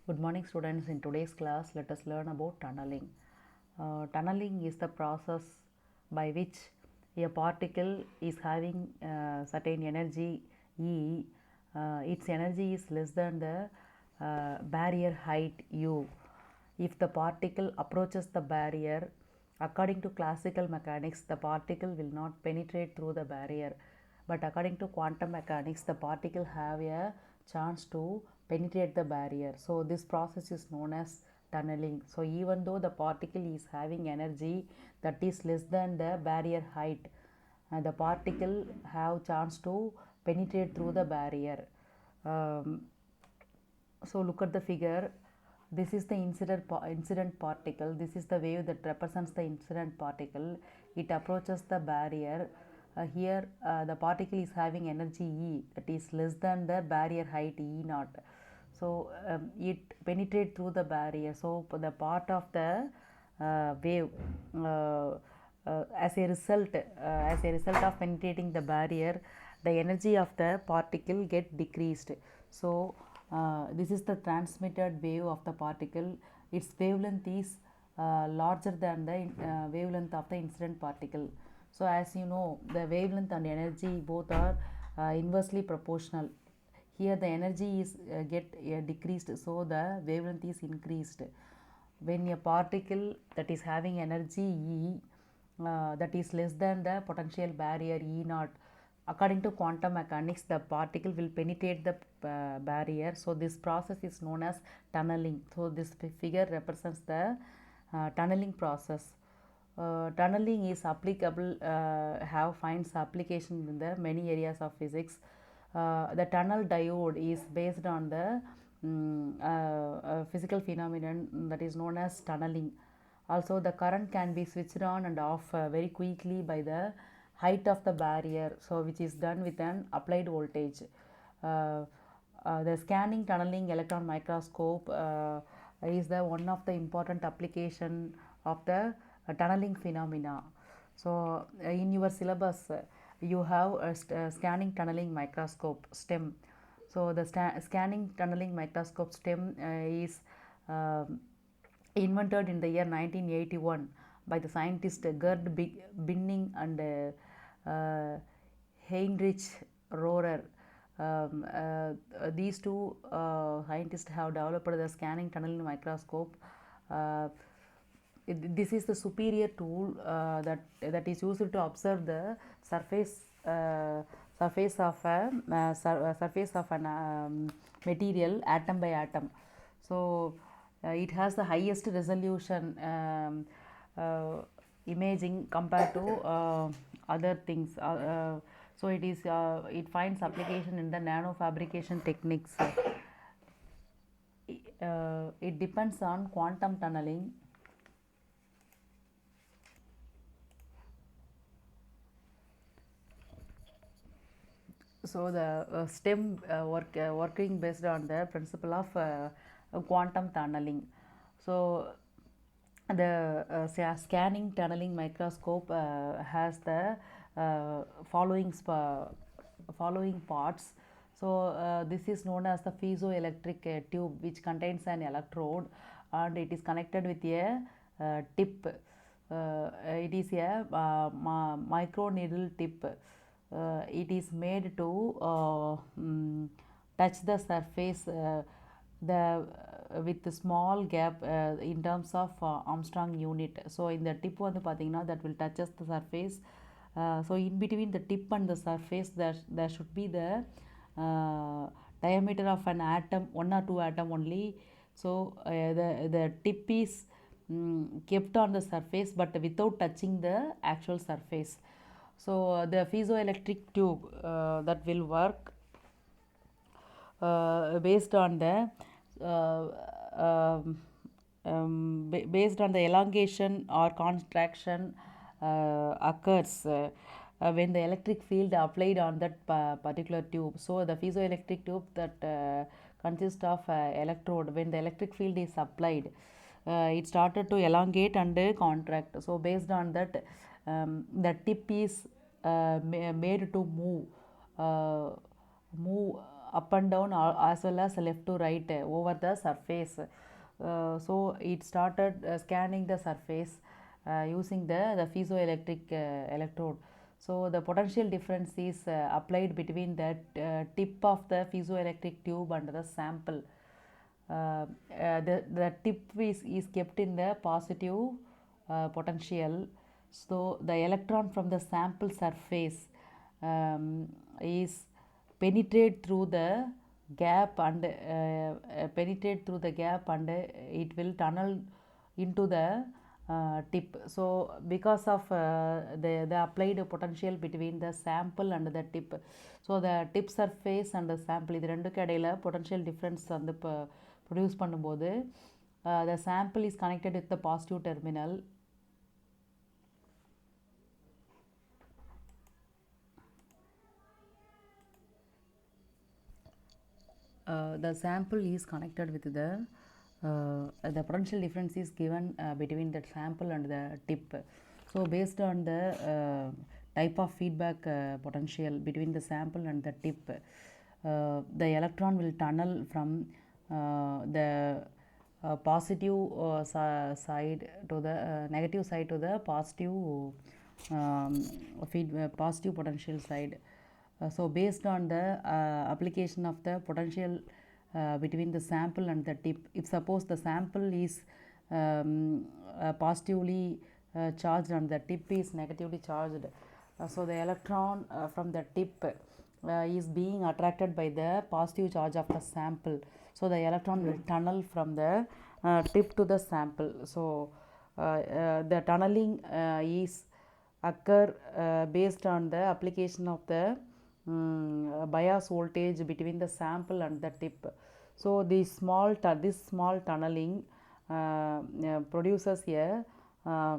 Good morning students. In today's class let us learn about tunneling. Tunneling is the process by which a particle is having certain energy E. Its energy is less than the barrier height U. If the particle approaches the barrier, according to classical mechanics, the particle will not penetrate through the barrier. But according to quantum mechanics, the particle have a chance to penetrate the barrier. So this process is known as tunneling. So even though the particle is having energy that is less than the barrier height, the particle have chance to penetrate through the barrier. Um, so look at the figure. This is the incident particle. This is the wave that represents the incident particle. It approaches the barrier. Here the particle is having energy E that is less than the barrier height E naught. So it penetrates through the barrier. So the part of the wave as a result of penetrating the barrier, the energy of the particle get decreased. So this is the transmitted wave of the particle. Its wavelength is larger than the wavelength of the incident particle. So as you know, the wavelength and energy both are inversely proportional. Here the energy is get decreased, so the wavelength is increased. When a particle that is having energy E that is less than the potential barrier E naught, according to quantum mechanics, the particle will penetrate the barrier. So this process is known as tunneling. So this figure represents the tunneling process. Tunneling is applicable, finds application in the many areas of physics. The tunnel diode is based on the physical phenomenon that is known as tunneling. Also, the current can be switched on and off very quickly by the height of the barrier, so which is done with an applied voltage. The scanning tunneling electron microscope is the one of the important application of the tunneling phenomena. So in your syllabus you have a scanning tunneling microscope STEM. So the scanning tunneling microscope STEM is invented in the year 1981 by the scientist Gerd Binning and Heinrich Rohrer. These two scientists have developed the scanning tunneling microscope. This is the superior tool that is used to observe the surface of a surface of an material atom by atom. So it has the highest resolution imaging compared to other things. So it finds application in the nano fabrication techniques. It depends on quantum tunneling. So the STEM working based on the principle of quantum tunneling. So the scanning tunneling microscope has the following parts. So this is known as the piezoelectric tube, which contains an electrode and it is connected with a tip. It is a micro needle tip. It is made to touch the surface with the small gap in terms of Armstrong unit. So in the tip வந்து பார்த்தீங்கன்னா that will touches the surface. So in between the tip and the surface there should be the diameter of an atom, 1 or 2 atom only. So the tip is kept on the surface but without touching the actual surface. So the piezoelectric tube that will work based on the based on the elongation or contraction occurs when the electric field applied on that particular tube. So the piezoelectric tube that consists of electrode, when the electric field is applied, it started to elongate and contract. So based on that, the tip is made to move up and down as well as left to right over the surface. So it started scanning the surface using the piezoelectric electrode. So the potential difference is applied between the tip of the piezoelectric tube and the sample. The tip is kept in the positive potential. So the electron from the sample surface is penetrate through the gap and it will tunnel into the tip. So because of the applied potential between the sample and the tip, so the tip surface and the sample இது ரெண்டுக்கு இடையில potential difference வந்து produce பண்ணும்போது the sample is connected with the positive terminal. The sample is connected with the potential difference is given between the sample and the tip. So based on the type of feedback potential between the sample and the tip, the electron will tunnel from the positive side to the negative side to the positive positive potential side. So based on the application of the potential between the sample and the tip, if suppose the sample is positively charged and the tip is negatively charged, so the electron from the tip is being attracted by the positive charge of the sample. So the electron will tunnel from the tip to the sample. So the tunneling is occur based on the application of the bias voltage between the sample and the tip. So this small tunneling produces a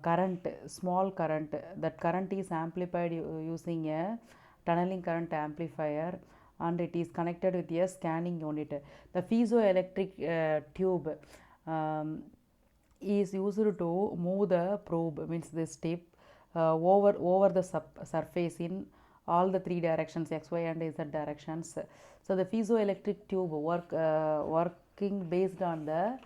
current, small current. That current is amplified using a tunneling current amplifier, and it is connected with a scanning unit. The piezoelectric tube is used to move the probe, means this tip, over the surface in all the three directions, x, y and z directions. So the piezoelectric tube working based on the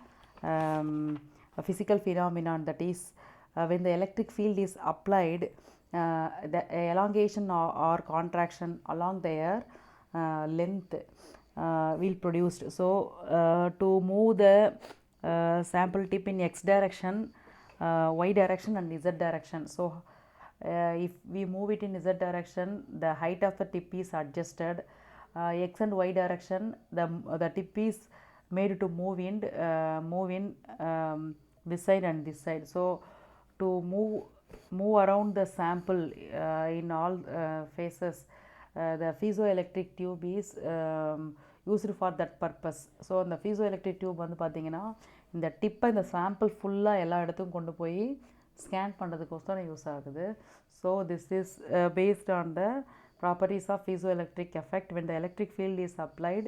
physical phenomenon, that is when the electric field is applied, the elongation or contraction along their length will produced. So to move the sample tip in x direction, y direction and z direction. So if we move it in z direction, the height of the tip is adjusted. X and y direction, the tip is made to move in this side and this side. So to move around the sample in all phases, the piezoelectric tube is used for that purpose. So the piezoelectric tube வந்து பார்த்தீங்கன்னா இந்த டிப்பை இந்த sample ஃபுல்லாக எல்லா இடத்துக்கும் கொண்டு போய் scan பண்ணுறதுக்கோசரம் use ஆகுது. So this is based on the properties of piezoelectric effect. When the electric field is applied,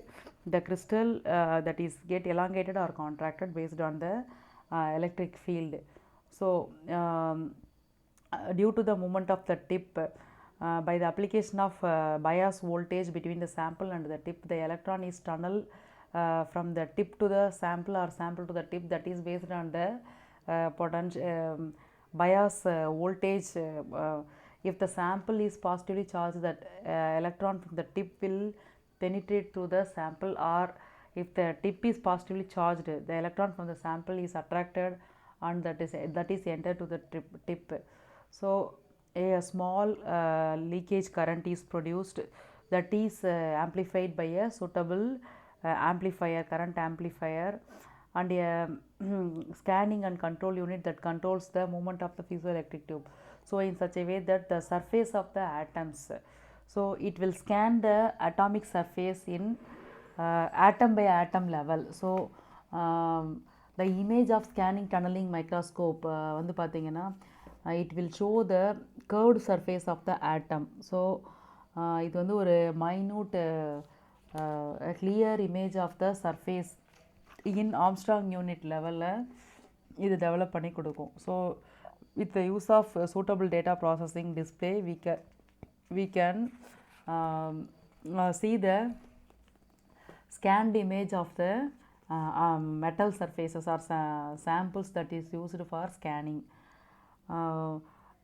the crystal that is get elongated or contracted based on the electric field. So due to the movement of the tip, by the application of bias voltage between the sample and the tip, the electron is tunneled from the tip to the sample or sample to the tip. That is based on the potential bias voltage. If the sample is positively charged, that electron from the tip will penetrate through the sample, or if the tip is positively charged, the electron from the sample is attracted and that is entered to the tip. So a small leakage current is produced, that is amplified by a suitable amplifier, current amplifier, and a scanning and control unit that controls the movement of the piezoelectric tube. So in such a way that the surface of the atoms, so it will scan the atomic surface in atom by atom level. So the image of scanning tunneling microscope வந்து பார்த்தீங்கன்னா it will show the curved surface of the atom. So இது வந்து ஒரு minute clear image of the surface in Armstrong unit level இது develop பண்ணி கொடுக்கும். So with the use of suitable data processing display, we can see the scanned image of the metal surfaces or samples that is used for scanning.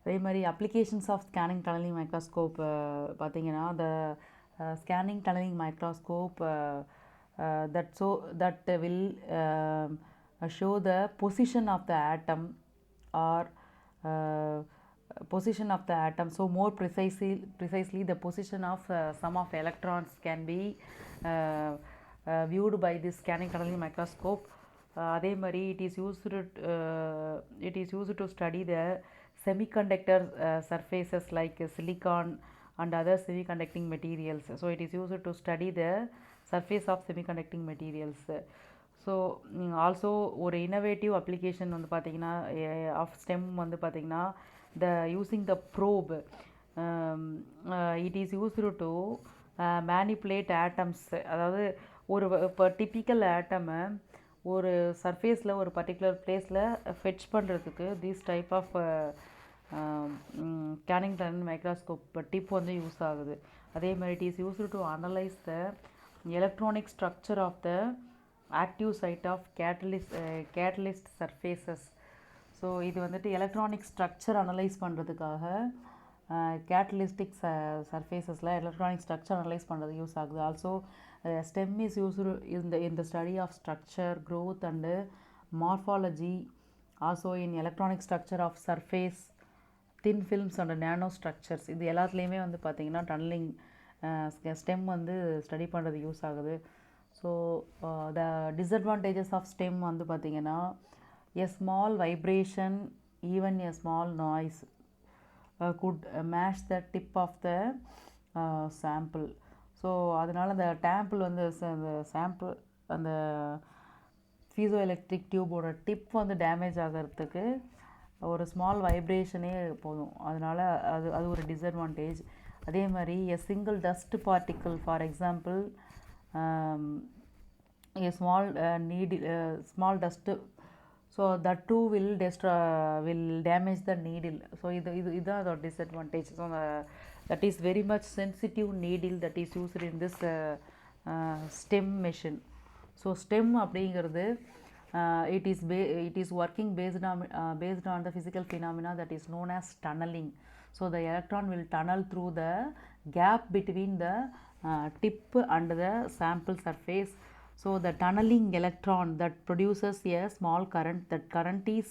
அதே மாதிரி applications of scanning tunnelling microscope பார்த்தீங்கன்னா the scanning tunneling microscope that will show the position of the atom or position of the atom. So more precisely the position of some of electrons can be viewed by this scanning tunneling microscope. அதே மாதிரி it is used to study the semiconductor surfaces like silicon and other semiconducting materials. So it is used to study the surface of semiconducting materials. So also ஒரு innovative application வந்து பார்த்திங்கன்னா of stem வந்து பார்த்திங்கன்னா using the probe, it is used to manipulate atoms. அதாவது இப்போ typical ஆட்டமை ஒரு சர்ஃபேஸில் ஒரு பர்டிகுலர் பிளேஸில் ஃபெட்ச் பண்ணுறதுக்கு this type of scanning tunnelling microscope tip வந்து யூஸ் ஆகுது. அதே மாதிரி it is used to analyse the electronic structure of the active site of catalyst surfaces. So இது வந்துட்டு எலக்ட்ரானிக் ஸ்ட்ரக்சர் அனலைஸ் பண்ணுறதுக்காக கேட்டலிஸ்டிக் சர்ஃபேஸஸில் எலக்ட்ரானிக் ஸ்ட்ரக்சர் அனலைஸ் பண்ணுறது use ஆகுது. Also STEM is used in the study of structure, growth and morphology, also in electronic structure of surface, thin films and nano structures. இது எல்லாத்துலேயுமே வந்து பார்த்திங்கன்னா tunnelling STEM வந்து study பண்ணுறது use ஆகுது. So the disadvantages of STEM வந்து பார்த்திங்கன்னா a small vibration, even a small noise could match the tip of the sample. So அதனால் அந்த டேம்பிள் வந்து அந்த சாம்பிள் அந்த ஃபீஸோ எலக்ட்ரிக் டியூபோட டிப் வந்து டேமேஜ் ஆகிறதுக்கு ஒரு ஸ்மால் வைப்ரேஷனே போதும். அதனால் அது ஒரு டிஸ்அட்வான்டேஜ். அதே மாதிரி a single dust particle, for example a small dust, so that too will damage the needle. So இதுதான் அதோட disadvantage. So that is very much sensitive needle that is used in this STEM machine. So STEM அப்படிங்கிறது it is working based on the physical phenomena that is known as tunneling. So the electron will tunnel through the gap between the tip and the sample surface. So the tunneling electron that produces a small current, that current is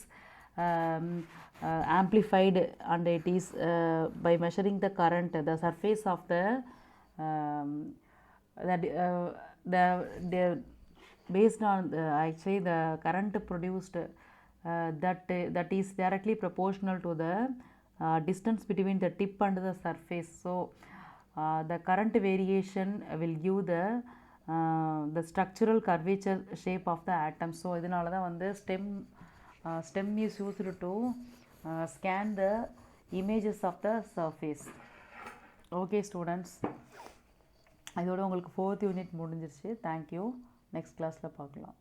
amplified, and it is by measuring the current, the surface of the based on actually the current produced that is directly proportional to the distance between the tip and the surface. So the current variation will give the structural curvature shape of the atom. So இதனால தான் வந்து STEM is used to scan the images of the surface. Okay students, இதோட உங்களுக்கு 4th unit முடிஞ்சிருச்சு. Thank you. Next கிளாஸில் பார்க்கலாம்.